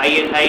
ISI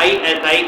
ISI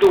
2,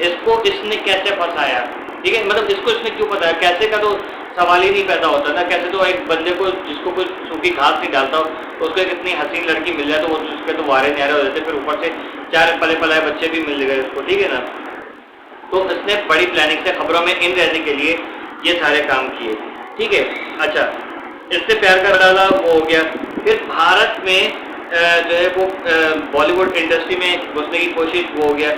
اس کو اس نے کیسے پھنسایا, ٹھیک ہے, مطلب اس کو اس نے کیوں پتا ہے, کیسے کا تو سوال ہی نہیں پیدا ہوتا نا. کیسے تو ایک بندے کو جس کو کوئی سوکھی گھاس نہیں ڈالتا اس کو ایک اتنی حسین لڑکی مل جائے تو وہ اس کے تو وارے نیارے ہو جاتے, پھر اوپر سے 4 پلے پلائے بچے بھی مل گئے اس کو, ٹھیک ہے نا. تو اس نے بڑی پلاننگ سے خبروں میں ان رہنے کے لیے یہ سارے کام کیے, ٹھیک ہے. اچھا, اس سے پیار کر ڈالا وہ ہو گیا. پھر بھارت میں جو ہے وہ بالی ووڈ انڈسٹری میں گھسنے کی کوشش وہ ہو گیا.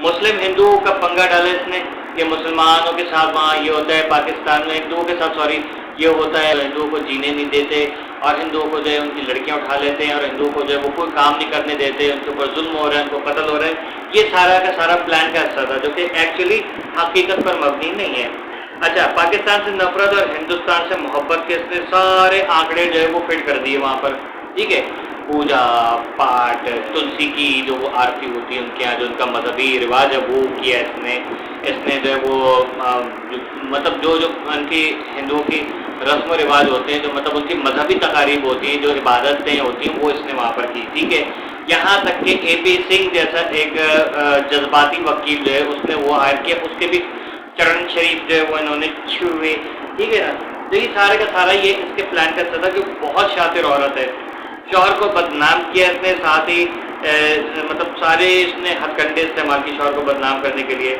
مسلم ہندوؤں کا پنگا ڈالا اس نے کہ مسلمانوں کے ساتھ وہاں یہ ہوتا ہے, پاکستان میں ہندوؤں کے ساتھ یہ ہوتا ہے, ہندوؤں کو جینے نہیں دیتے اور ہندوؤں کو جو ہے ان کی لڑکیاں اٹھا لیتے ہیں اور ہندوؤں کو جو ہے وہ کوئی کام نہیں کرنے دیتے, ان کے اوپر ظلم ہو رہا ہے, ان کو قتل ہو رہا ہے. یہ سارا کا سارا پلان کا حصہ تھا جو کہ ایکچولی حقیقت پر مبنی نہیں ہے. اچھا, پاکستان سے نفرت اور ہندوستان سے محبت کے اس نے سارے آنکڑے جو ہے وہ فٹ کر دیے وہاں پر, ٹھیک ہے. پوجا پاٹ, تلسی کی جو وہ آرتی ہوتی ہے ان کے یہاں, جو ان کا مذہبی رواج ہے وہ کیا اس نے جو ہے وہ مطلب جو ان کی ہندوؤں کی رسم و رواج ہوتے ہیں, جو مطلب ان کی مذہبی تقاریب ہوتی ہیں, جو عبادتیں ہوتی ہیں, وہ اس نے وہاں پر کی, ٹھیک ہے. یہاں تک کہ اے پی سنگھ جیسا ایک جذباتی وکیل جو ہے اس نے وہ ہائر کیا, اس کے بھی چرن شریف جو ہے وہ انہوں نے چھوئے, ٹھیک ہے نا. تو یہ سارے کا سارا یہ اس کے پلان کا تھا کہ بہت شاطر عورت ہے. شوہر کو بدنام کیا اس نے, ساتھ ہی مطلب سارے اس نے ہتھ کنڈے استعمال کی شوہر کو بدنام کرنے کے لیے.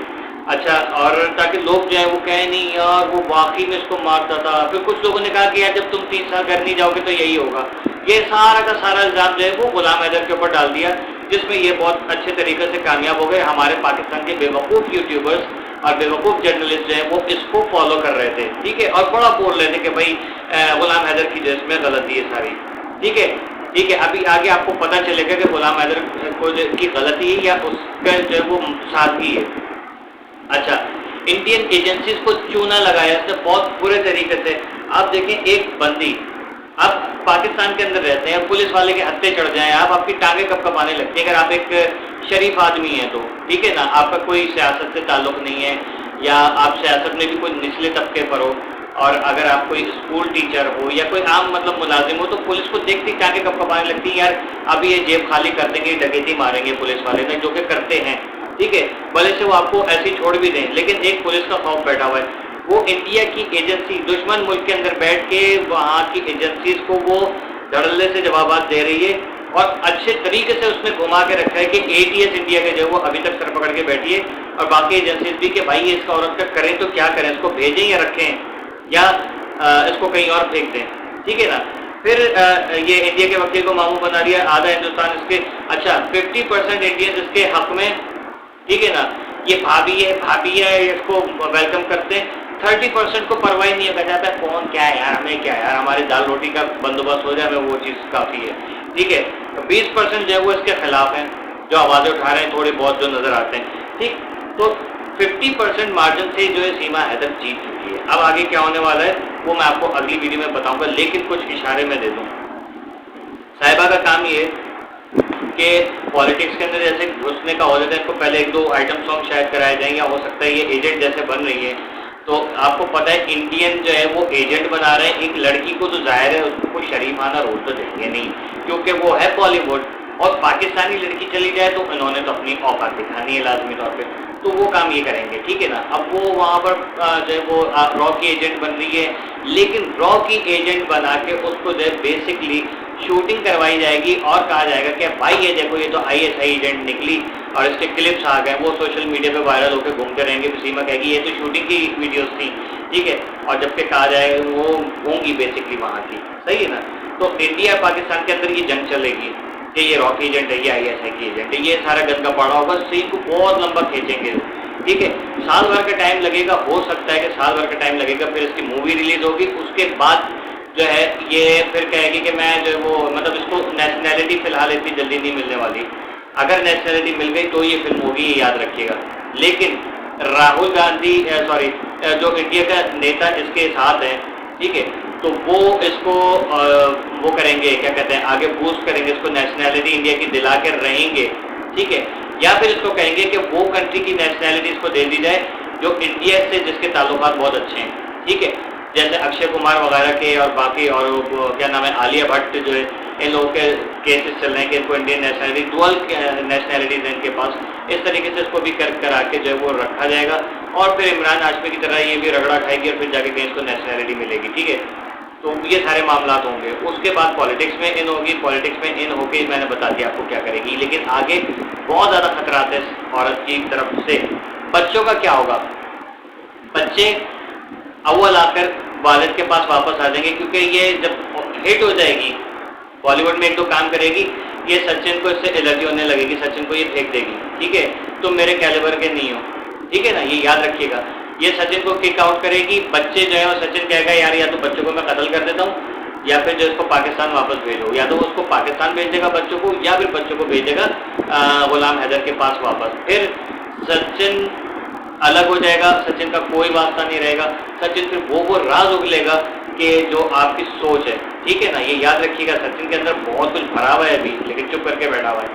اچھا, اور تاکہ لوگ جو ہے وہ کہیں نہیں یار وہ واقعی میں اس کو مارتا تھا. پھر کچھ لوگوں نے کہا کہ یار جب تم 3 سال گھر نہیں جاؤ گے تو یہی ہوگا. یہ سارا کا سارا الزام جو ہے وہ غلام حیدر کے اوپر ڈال دیا, جس میں یہ بہت اچھے طریقے سے کامیاب ہو گئے. ہمارے پاکستان کے بے وقوف یوٹیوبرز اور بے وقوف جرنلسٹ جو ہیں وہ اس کو فالو کر رہے تھے, ٹھیک ہے, اور بڑا بول رہے تھے کہ بھائی غلام حیدر کی جو اس میں غلطی ہے ساری, ٹھیک ہے. ٹھیک ہے, ابھی آگے آپ کو پتہ چلے گا کہ غلام حیدر کو کی غلطی ہے یا اس کا جو ہے وہ سادگی ہے. اچھا, انڈین ایجنسیز کو چونا لگایا اس نے بہت برے طریقے سے. آپ دیکھیں ایک بندی, آپ پاکستان کے اندر رہتے ہیں, پولیس والے کے ہتھے چڑھ جائیں, آپ کی ٹانگیں کب کب آنے لگتی ہیں اگر آپ ایک شریف آدمی ہیں تو, ٹھیک ہے نا. آپ کا کوئی سیاست سے تعلق نہیں ہے یا آپ سیاست میں بھی کوئی نچلے طبقے پر ہو, اور اگر آپ کوئی اسکول ٹیچر ہو یا کوئی عام مطلب ملازم ہو, تو پولیس کو دیکھتی ٹانگیں کب کب آنے لگتی ہیں یار ابھی یہ جیب خالی کر دیں گے, ڈکیتی ماریں گے پولیس والے نے, جو کہ کرتے ہیں, ٹھیک ہے. بھلے سے وہ آپ کو ایسے چھوڑ بھی دیں, لیکن ایک پولیس کا خوف بیٹھا ہوا ہے. وہ انڈیا کی ایجنسی دشمن ملک کے اندر بیٹھ کے وہاں کی ایجنسیز کو وہ دھڑلے سے جوابات دے رہی ہے, اور اچھے طریقے سے اس نے گھما کے رکھا ہے کہ ATS انڈیا کے جو ہے وہ ابھی تک سر پکڑ کے بیٹھی ہے, اور باقی ایجنسیز بھی کہ بھائی اس کا عورت کا کریں تو کیا کریں, اس کو بھیجیں یا رکھیں یا اس کو کہیں اور پھینک دیں, ٹھیک ہے نا. پھر یہ انڈیا کے وکیل کو ماموں بنا دیا, آدھا ہندوستان اس کے. اچھا, 50% انڈینز اس کے حق میں, ٹھیک ہے نا. یہ بھابھی ہے اس کو ویلکم کرتے ہیں. 30% کو پرواہ نہیں کہا جاتا ہے کون کیا ہے یار, ہمیں کیا یار, ہماری دال روٹی کا بندوبست ہو جائے ہمیں وہ چیز کافی ہے, ٹھیک ہے. 20% جو ہے وہ اس کے خلاف ہیں, جو آوازیں اٹھا رہے ہیں تھوڑے بہت جو نظر آتے ہیں, ٹھیک. تو 50% مارجن سے جو ہے سیما حیدر جیت چکی ہے. اب آگے کیا ہونے والا ہے وہ میں آپ کو اگلی ویڈیو میں بتاؤں گا, لیکن کچھ اشارے میں دے دوں. صاحبہ کا کام یہ کہ پالیٹکس کے اندر جیسے گھسنے کا ہو جاتا ہے, اس کو پہلے 1-2 آئٹم سانگ شاید کرائے جائیں, یا ہو سکتا ہے یہ ایجنٹ جیسے بن رہی ہے. تو آپ کو پتہ ہے انڈین جو ہے وہ ایجنٹ بنا رہے ہیں ایک لڑکی کو, تو ظاہر ہے اس کو کوئی شریفانہ رول تو دیں گے نہیں, کیونکہ وہ ہے بالی ووڈ, اور پاکستانی لڑکی چلی جائے تو انہوں نے تو اپنی اوقات دکھانی ہے لازمی طور پہ, تو وہ کام یہ کریں گے, ٹھیک ہے نا. اب وہ وہاں پر جو ہے وہ را کی ایجنٹ بن رہی ہے, لیکن را کی ایجنٹ بنا کے اس کو جو ہے بیسکلی شوٹنگ کروائی جائے گی, اور کہا جائے گا کہ بھائی یہ دیکھو یہ تو ISI ایجنٹ نکلی اور اس کے کلپس آ گئے, وہ سوشل میڈیا پہ وائرل ہو کے گھومتے رہیں گے. سیما کہے گی یہ تو شوٹنگ کی ویڈیوز تھیں, ٹھیک ہے, اور جب کہ کہا جائے وہ ہوں گی بیسکلی وہاں کی, صحیح ہے نا. تو انڈیا پاکستان کے اندر یہ جنگ چلے گی کہ یہ را کی ایجنٹ ہے, یہ ISI کی ایجنٹ ہے, یہ سارا گند کا پڑا ہوگا, سین کو بہت لمبا کھینچیں گے, ٹھیک ہے. سال بھر کا ٹائم لگے گا, ہو سکتا ہے کہ سال بھر کا ٹائم لگے گا, پھر اس کی مووی ریلیز ہوگی. اس کے بعد جو ہے یہ پھر کہے گی کہ میں جو وہ مطلب اس کو نیشنلٹی فی الحال اتنی جلدی نہیں ملنے والی, اگر نیشنلٹی مل گئی تو یہ فلم ہوگی, یہ یاد رکھیے گا. لیکن راہل گاندھی جو انڈیا کا نیتا اس کے ساتھ ہیں, ٹھیک ہے, تو وہ اس کو وہ کریں گے, کیا کہتے ہیں, آگے بوسٹ کریں گے, اس کو نیشنلٹی انڈیا کی دلا کے رہیں گے, ٹھیک ہے. یا پھر اس کو کہیں گے کہ وہ کنٹری کی نیشنلٹی اس کو دے دی جائے جو انڈیا سے جس کے تعلقات بہت اچھے ہیں, ٹھیک ہے, جیسے اکشے کمار وغیرہ کے اور باقی, اور کیا نام ہے عالیہ بھٹ, جو ہے ان لوگوں کے کیسز چل رہے ہیں کہ ان کو انڈین نیشنلٹی, ڈوئل نیشنلٹیز ہیں ان کے پاس, اس طریقے سے اس کو بھی کرا کے جو ہے وہ رکھا جائے گا، اور پھر عمران ہاشمی کی طرح یہ بھی رگڑا کھائے گی اور پھر جا کے کہیں اس کو نیشنلٹی ملے گی، ٹھیک ہے؟ تو یہ سارے معاملات ہوں گے. اس کے بعد پالیٹکس میں ان ہوگی، پالیٹکس میں ان ہو کے میں نے بتا دیا آپ کو کیا کرے گی. لیکن آگے بہت زیادہ خطرات ہیں اس عورت کی طرف سے. بچوں کا کیا ہوگا؟ بچے اول آ کر والد کے پاس واپس آ جائیں گے، کیونکہ یہ جب ہٹ ہو جائے گی بالی ووڈ میں ایک دو کام کرے گی، یہ سچن کو اس سے الرجی ہونے لگے گی، سچن کو یہ پھینک دے گی، ٹھیک ہے؟ تم میرے کیلیبر کے نہیں ہو، ٹھیک ہے نا؟ یہ یاد رکھیے گا. یہ سچن کو کک آؤٹ کرے گی، بچے جو ہے وہ سچن کہے گا یار یا تو بچوں کو میں قتل کر دیتا ہوں یا پھر جو اس کو پاکستان واپس بھیجو، یا تو اس کو پاکستان بھیج دے گا بچوں کو، یا پھر بچوں کو بھیج دے گا غلام حیدر کے پاس واپس. پھر سچن الگ ہو جائے گا، سچن کا کوئی واسطہ نہیں رہے گا. سچن پھر وہ راز اگلے گا کہ جو آپ کی سوچ ہے، ٹھیک ہے نا؟ یہ یاد رکھیے گا سچن کے اندر بہت کچھ بھرا ہوا ہے ابھی، لیکن چپ کر کے بیٹھا ہوا ہے.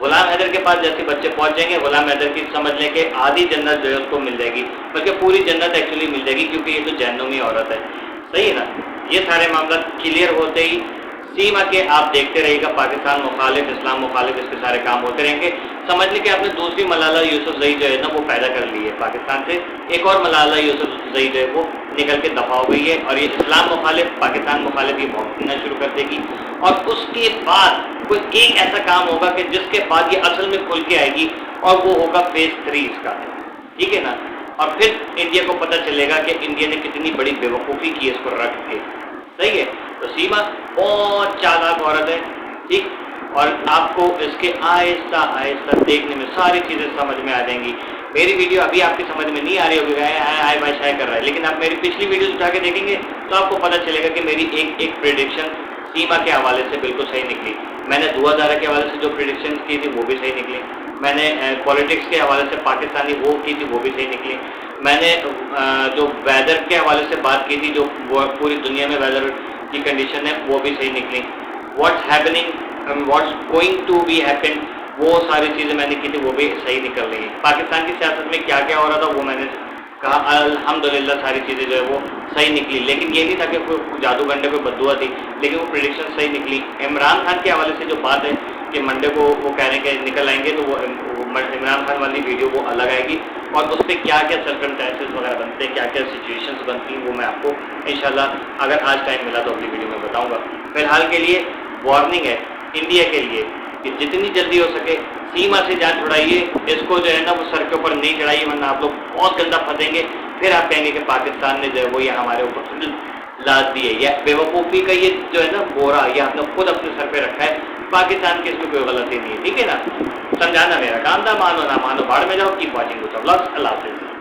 غلام حیدر کے پاس جیسے بچے پہنچ جائیں گے، غلام حیدر کی سمجھ لیں کہ آدھی جنت جو ہے اس کو مل جائے گی، بلکہ پوری جنت ایکچولی مل جائے گی، کیونکہ یہ تو جہنمی عورت ہے. صحیح ہے نا؟ یہ سارے معاملات کلیئر ہوتے ہی سیما کے آپ دیکھتے رہیے گا، پاکستان مخالف، اسلام مخالف، اس کے سارے کام ہوتے رہیں گے. سمجھ لیں کہ آپ نے دوسری ملالہ یوسفزئی جو ہے نا وہ پیدا کر لی ہے پاکستان سے. ایک اور ملالہ یوسفزئی جو ہے وہ نکل کے دفاع ہو گئی ہے، اور یہ اسلام مخالف، پاکستان مخالف یہ بھونکنا شروع کر دے گی. اور اس کے بعد کوئی ایک ایسا کام ہوگا کہ جس کے بعد یہ اصل میں کھل کے آئے گی، اور وہ ہوگا فیز 3 اس کا، ٹھیک ہے نا؟ اور پھر انڈیا کو پتہ چلے گا کہ انڈیا نے کتنی بڑی بے وقوفی کی اس کو رکھ کے. صحیح ہے؟ تو سیما بہت چالاک عورت ہے، ٹھیک، اور آپ کو اس کے آہستہ آہستہ دیکھنے میں ساری چیزیں سمجھ میں آ جائیں گی. میری ویڈیو ابھی آپ کی سمجھ میں نہیں آ رہی ہوگی، آئے بھائی شائع کر رہا ہے، لیکن آپ میری پچھلی ویڈیوز اٹھا کے دیکھیں گے تو آپ کو پتہ چلے گا کہ میری ایک پریڈکشن سیما کے حوالے سے بالکل صحیح نکلی. میں نے دعا دارا کے حوالے سے جو پریڈکشن کی تھی وہ بھی صحیح نکلی. میں نے پولیٹکس کے حوالے سے پاکستانی وہ کی تھی وہ بھی صحیح نکلی. میں نے جو ویدر کے حوالے سے بات کی تھی، جو پوری دنیا میں ویدر کی کنڈیشن ہے، وہ بھی صحیح نکلی. What's happening, what's going to be happen, وہ ساری چیزیں میں نے کی تھی وہ بھی صحیح نکل رہی ہیں. پاکستان کی سیاست میں کیا کیا ہو رہا تھا وہ میں نے کہا الحمدللہ ساری چیزیں جو ہے وہ صحیح نکلی. لیکن یہ نہیں تھا کہ کوئی جادو گنڈے کوئی بدعا تھی، لیکن وہ پریڈکشن صحیح نکلی. عمران خان کے حوالے سے جو بات ہے کہ منڈے کو وہ کہہ رہے ہیں کہ نکل آئیں گے، تو وہ عمران خان والی ویڈیو وہ الگ آئے گی، اور اس پہ کیا کیا سرکمسٹانسز وغیرہ بنتے ہیں، کیا کیا سچویشنز بنتی ہیں، وہ میں آپ کو انشاءاللہ اگر آج ٹائم ملا تو اگلی ویڈیو میں بتاؤں گا. فی الحال کے لیے وارننگ ہے انڈیا کے لیے کہ جتنی جلدی ہو سکے سیما سے جان چھڑائیے. اس کو جو ہے نا وہ سر کے اوپر نہیں چڑھائیے، ورنہ آپ لوگ بہت گندہ پھنسیں گے. پھر آپ کہیں گے کہ پاکستان نے جو ہے وہ یہ ہمارے اوپر لاد دی ہے، یا بے وقوفی کا یہ جو ہے نا بورا یہ آپ نے خود اپنے سر پہ رکھا ہے. پاکستان کی اس میں کوئی غلطی نہیں ہے، ٹھیک ہے نا؟ سمجھانا میرا کام تھا، مانو نہ مانو بھاڑ میں جاؤ. کیپ واچنگ اللہ حافظ.